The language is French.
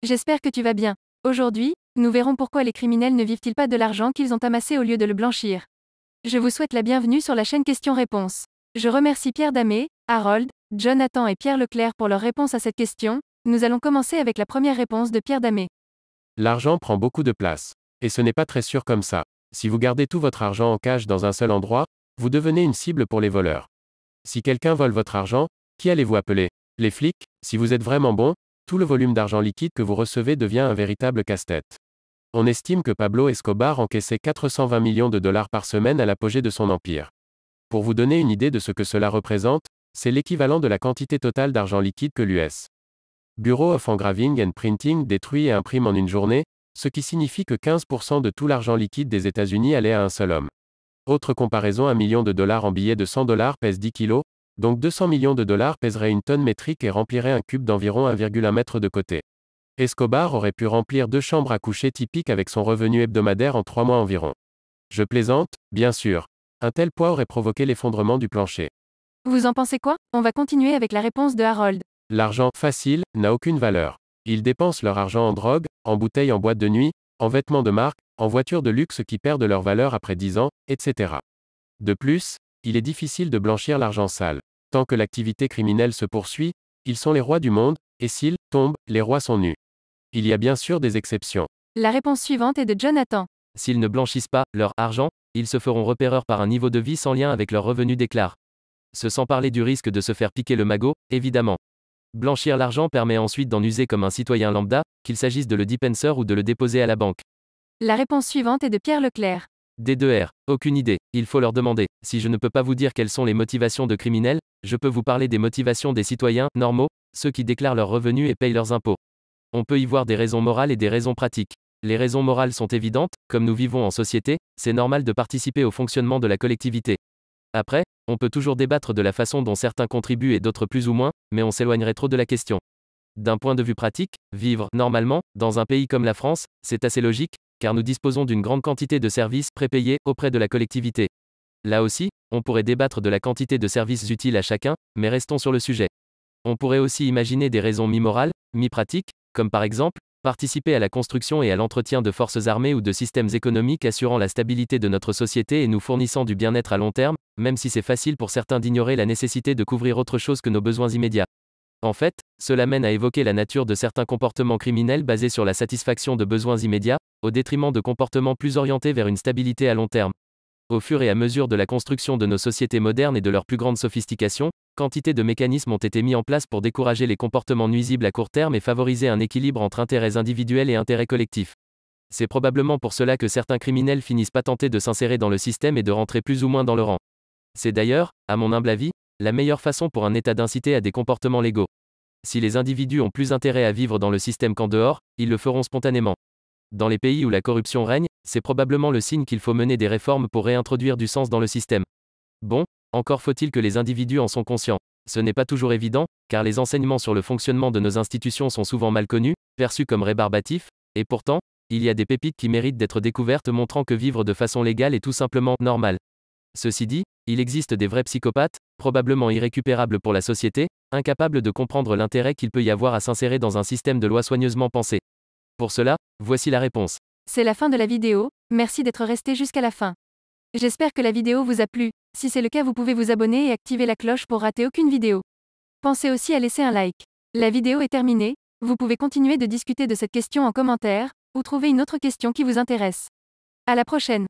J'espère que tu vas bien. Aujourd'hui, nous verrons pourquoi les criminels ne vivent-ils pas de l'argent qu'ils ont amassé au lieu de le blanchir. Je vous souhaite la bienvenue sur la chaîne Questions-Réponses. Je remercie Pierre Damé, Harold, Jonathan et Pierre Leclerc pour leur réponse à cette question. Nous allons commencer avec la première réponse de Pierre Damé. L'argent prend beaucoup de place. Et ce n'est pas très sûr comme ça. Si vous gardez tout votre argent en cash dans un seul endroit, vous devenez une cible pour les voleurs. Si quelqu'un vole votre argent, qui allez-vous appeler? Les flics? Si vous êtes vraiment bon, tout le volume d'argent liquide que vous recevez devient un véritable casse-tête. On estime que Pablo Escobar encaissait 420 millions de dollars par semaine à l'apogée de son empire. Pour vous donner une idée de ce que cela représente, c'est l'équivalent de la quantité totale d'argent liquide que l'US Bureau of Engraving and Printing détruit et imprime en une journée, ce qui signifie que 15% de tout l'argent liquide des États-Unis allait à un seul homme. Autre comparaison, 1 million de dollars en billets de 100 dollars pèse 10 kilos, donc 200 millions de dollars pèseraient une tonne métrique et rempliraient un cube d'environ 1,1 mètre de côté. Escobar aurait pu remplir 2 chambres à coucher typiques avec son revenu hebdomadaire en 3 mois environ. Je plaisante, bien sûr. Un tel poids aurait provoqué l'effondrement du plancher. Vous en pensez quoi? On va continuer avec la réponse de Harold. L'argent facile n'a aucune valeur. Ils dépensent leur argent en drogue, en bouteilles en boîte de nuit, en vêtements de marque, en voitures de luxe qui perdent leur valeur après 10 ans, etc. De plus, il est difficile de blanchir l'argent sale. Tant que l'activité criminelle se poursuit, ils sont les rois du monde, et s'ils tombent, les rois sont nus. Il y a bien sûr des exceptions. La réponse suivante est de Jonathan. S'ils ne blanchissent pas leur argent, ils se feront repéreurs par un niveau de vie sans lien avec leurs revenus déclarés. Ce sans parler du risque de se faire piquer le magot, évidemment. Blanchir l'argent permet ensuite d'en user comme un citoyen lambda, qu'il s'agisse de le dépenser ou de le déposer à la banque. La réponse suivante est de Pierre Leclerc. D2R, aucune idée, il faut leur demander. Si je ne peux pas vous dire quelles sont les motivations de criminels, je peux vous parler des motivations des citoyens normaux, ceux qui déclarent leurs revenus et payent leurs impôts. On peut y voir des raisons morales et des raisons pratiques. Les raisons morales sont évidentes, comme nous vivons en société, c'est normal de participer au fonctionnement de la collectivité. Après, on peut toujours débattre de la façon dont certains contribuent et d'autres plus ou moins, mais on s'éloignerait trop de la question. D'un point de vue pratique, vivre, normalement, dans un pays comme la France, c'est assez logique, car nous disposons d'une grande quantité de services prépayés auprès de la collectivité. Là aussi, on pourrait débattre de la quantité de services utiles à chacun, mais restons sur le sujet. On pourrait aussi imaginer des raisons mi-morales, mi-pratiques, comme par exemple, participer à la construction et à l'entretien de forces armées ou de systèmes économiques assurant la stabilité de notre société et nous fournissant du bien-être à long terme, même si c'est facile pour certains d'ignorer la nécessité de couvrir autre chose que nos besoins immédiats. En fait, cela mène à évoquer la nature de certains comportements criminels basés sur la satisfaction de besoins immédiats, au détriment de comportements plus orientés vers une stabilité à long terme. Au fur et à mesure de la construction de nos sociétés modernes et de leur plus grande sophistication, quantité de mécanismes ont été mis en place pour décourager les comportements nuisibles à court terme et favoriser un équilibre entre intérêts individuels et intérêts collectifs. C'est probablement pour cela que certains criminels finissent pas tentés de s'insérer dans le système et de rentrer plus ou moins dans le rang. C'est d'ailleurs, à mon humble avis, la meilleure façon pour un État d'inciter à des comportements légaux. Si les individus ont plus intérêt à vivre dans le système qu'en dehors, ils le feront spontanément. Dans les pays où la corruption règne, c'est probablement le signe qu'il faut mener des réformes pour réintroduire du sens dans le système. Bon, encore faut-il que les individus en sont conscients. Ce n'est pas toujours évident, car les enseignements sur le fonctionnement de nos institutions sont souvent mal connus, perçus comme rébarbatifs, et pourtant, il y a des pépites qui méritent d'être découvertes montrant que vivre de façon légale est tout simplement normal. Ceci dit, il existe des vrais psychopathes, probablement irrécupérables pour la société, incapables de comprendre l'intérêt qu'il peut y avoir à s'insérer dans un système de lois soigneusement pensé. Pour cela, voici la réponse. C'est la fin de la vidéo, merci d'être resté jusqu'à la fin. J'espère que la vidéo vous a plu. Si c'est le cas, vous pouvez vous abonner et activer la cloche pour rater aucune vidéo. Pensez aussi à laisser un like. La vidéo est terminée, vous pouvez continuer de discuter de cette question en commentaire, ou trouver une autre question qui vous intéresse. À la prochaine.